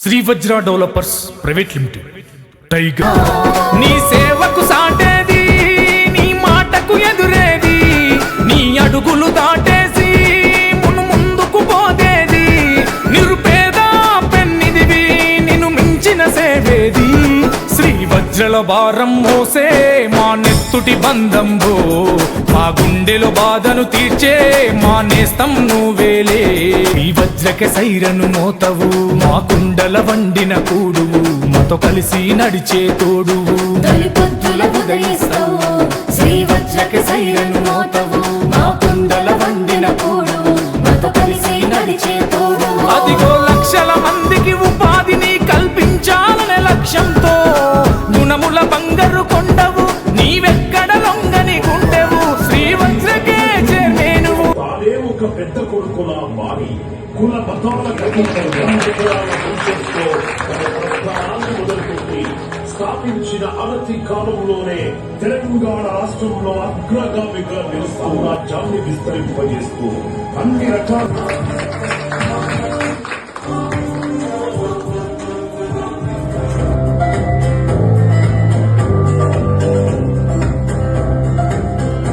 శ్రీ వజ్ర developers private limited tiger నీ సేవకు సాటేది నీ మాటకు ఎదురేది నీ అడుగులు దాటేసి ముందుకు పోదేది నిరుపేద పెన్నిదివి నిన్ను మించిన సేవేది శ్రీ వజ్రల భారం మోసే మా నెత్తుటి బంధంబో మా గుండెలో బాధను తీర్చే మా నేస్తం నువ్వేలే ఈ వజ్రక సైరను మోతవు మా కుండల వండిన కూడువు మాతో కలిసి నడిచే తోడువు తొలిపొద్దుల ఉదయిస్తావు శ్రీ వజ్రక సైరను మోతవు మా కుండల వండిన కూడువు మాతో కలిసి నడిచే తోడువు అదిగో లక్షల మందికి ఉపాధిని కల్పించాలనే లక్ష్యంతో గుణముల బంగారు కొండవు నీవెక్కడ లొంగని గుండెవు శ్రీ వజ్రకే చేరేను తానే ఒక పెద్ద కొడుకులా మారి కుల మతాల మొదలుపెట్టి స్థాపించిన అనతి కాలంలోనే తెలంగాణ రాష్ట్రంలో అగ్రగామిగా నిలుస్తూ రాజ్యాన్ని విస్తరింపజేస్తూ అన్ని రకాల